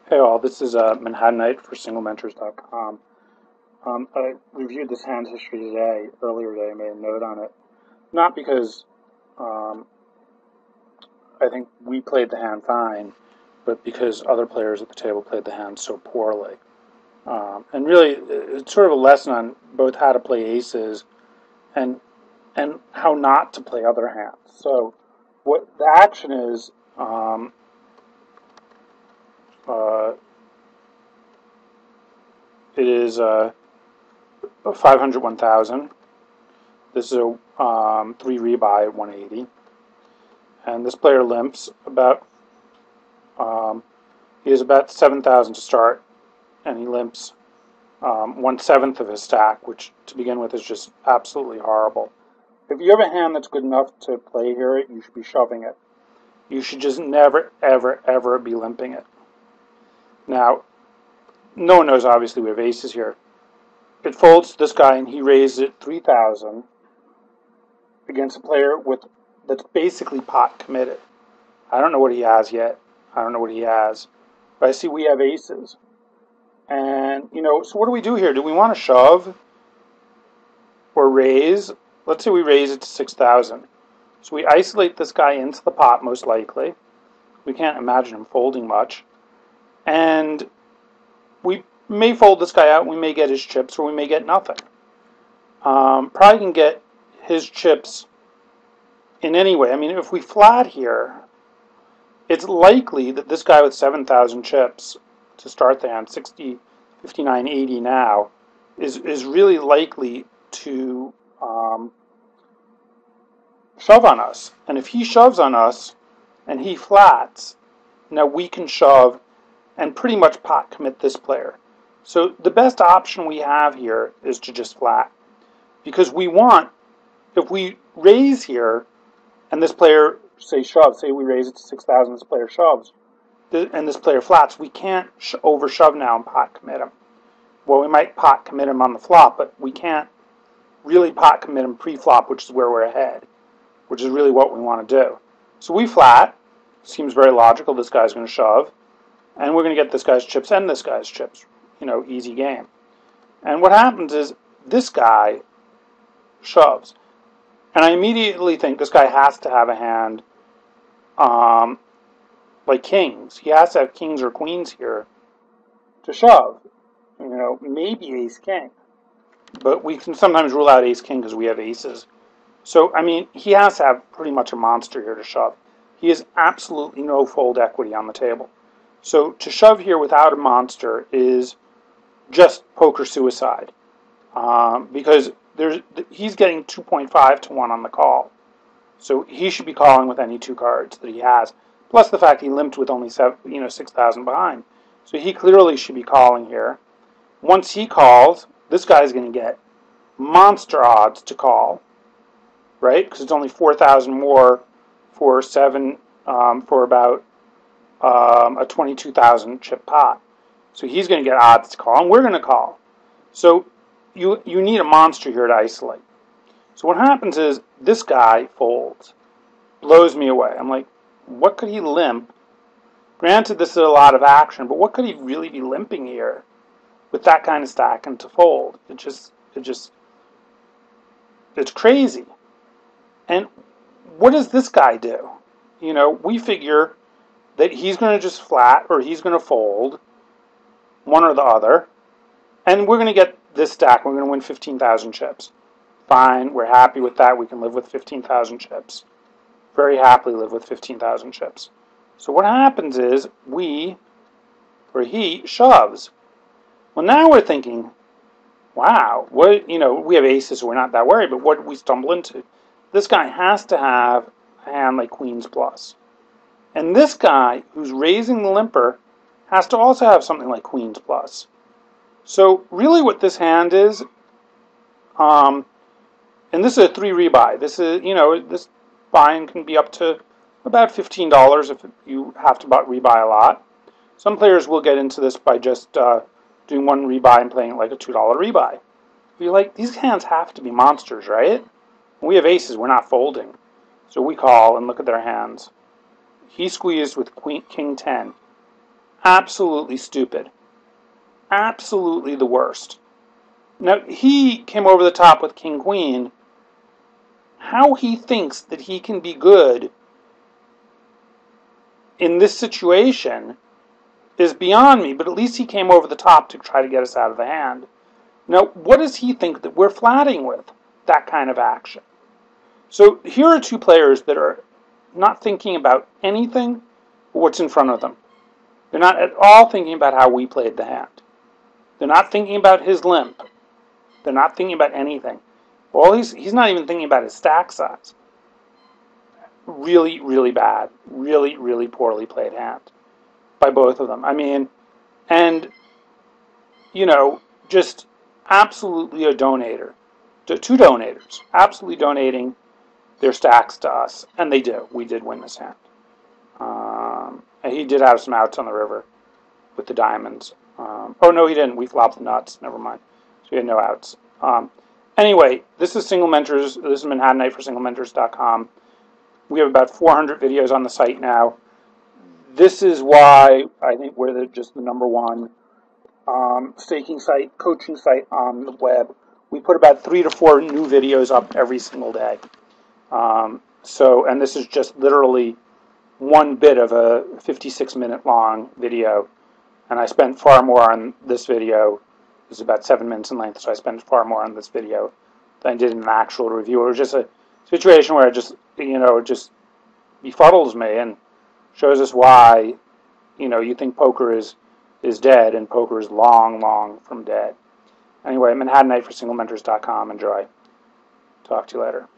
Hey all, this is Manhattanite for SNGmentors.com. I reviewed this hand history today, earlier today, I made a note on it. Not because um, I think we played the hand fine, but because other players at the table played the hand so poorly. And really, it's sort of a lesson on both how to play aces and how not to play other hands. So what the action is, uh, it is 500, 1000. This is a 3 rebuy at 180. And this player limps about, he has about 7,000 to start, and he limps 1/7 of his stack, which to begin with is just absolutely horrible. If you have a hand that's good enough to play here, you should be shoving it. You should just never, ever, ever be limping it. Now, no one knows, obviously, we have aces here. It folds to this guy, and he raises it 3,000 against a player that's basically pot committed. I don't know what he has yet. I don't know what he has. But I see we have aces. And, so what do we do here? Do we want to shove or raise? Let's say we raise it to 6,000. So we isolate this guy into the pot, most likely. We can't imagine him folding much. And we may fold this guy out. We may get his chips, or we may get nothing. Probably can get his chips in any way. I mean, if we flat here, it's likely that this guy with 7,000 chips to start the hand, 60, 59, 80 now, is really likely to shove on us. And if he shoves on us and he flats, now we can shove and pretty much pot commit this player. So the best option we have here is to just flat. Because we want, if we raise here and this player, say we raise it to 6,000, this player shoves, and this player flats, we can't over shove now and pot commit him. Well, we might pot commit him on the flop, but we can't really pot commit him pre-flop, which is where we're ahead, which is really what we want to do. So we flat. Seems very logical. This guy's going to shove, and we're going to get this guy's chips and this guy's chips. Easy game. And what happens is this guy shoves, and I immediately think this guy has to have a hand like kings. He has to have kings or queens here to shove. Maybe ace king, but we can sometimes rule out ace king because we have aces. So, I mean, he has to have pretty much a monster here to shove. He has absolutely no fold equity on the table. So to shove here without a monster is just poker suicide, because he's getting 2.5 to 1 on the call. So he should be calling with any two cards that he has, plus the fact he limped with only 6,000 behind. So he clearly should be calling here. Once he calls, this guy's going to get monster odds to call, right? Because it's only 4,000 more for for about a 22,000 chip pot. So he's going to get odds to call, and we're going to call. So you need a monster here to isolate. So what happens is this guy folds, blows me away. I'm like, what could he limp? Granted, this is a lot of action, but what could he really be limping here with that kind of stack and to fold? It's crazy. And what does this guy do? We figure that he's going to just flat or he's going to fold, one or the other, and we're going to get this stack. We're going to win 15,000 chips. Fine, we're happy with that. We can live with 15,000 chips. Very happily live with 15,000 chips. So what happens is he shoves. Well, now we're thinking, wow, we have aces, so we're not that worried, but what did we stumble into? This guy has to have a hand like queens plus. And this guy, who's raising the limper, has to also have something like queens plus. So really what this hand is, and this is a 3 rebuy. This is, this buying can be up to about $15 if you have to rebuy a lot. Some players will get into this by just doing one rebuy and playing it like a $2 rebuy. You're like, these hands have to be monsters, right? When we have aces, we're not folding. So we call and look at their hands. He squeezed with king 10. absolutely stupid. Absolutely the worst. Now, he came over the top with King Queen. How he thinks that he can be good in this situation is beyond me, but at least he came over the top to try to get us out of the hand. Now, what does he think that we're flatting with? That kind of action. So here are two players that are not thinking about anything but what's in front of them. They're not at all thinking about how we played the hand. They're not thinking about his limp. They're not thinking about anything. Well, he's not even thinking about his stack size. Really, really bad. Really, really poorly played hand by both of them. I mean, and, just absolutely a donator. Two donators. Absolutely donating their stacks to us. And they do. We did win this hand. And he did have some outs on the river with the diamonds. Oh, no, he didn't. We flopped the nuts. Never mind. So he had no outs. Anyway, this is Single Mentors. This is Manhattan Night for SNGmentors.com. We have about 400 videos on the site now. This is why I think we're just the number one staking site, coaching site on the web. We put about 3 to 4 new videos up every single day. And this is just literally one bit of a 56-minute long video. And I spent far more on this video. It's about 7 minutes in length, so I spent far more on this video than I did in an actual review. It was just a situation where it just befuddles me and shows us why, you think poker is dead, and poker is long, long from dead. Anyway, Manhattan Night for SingleMentors.com. Enjoy. Talk to you later.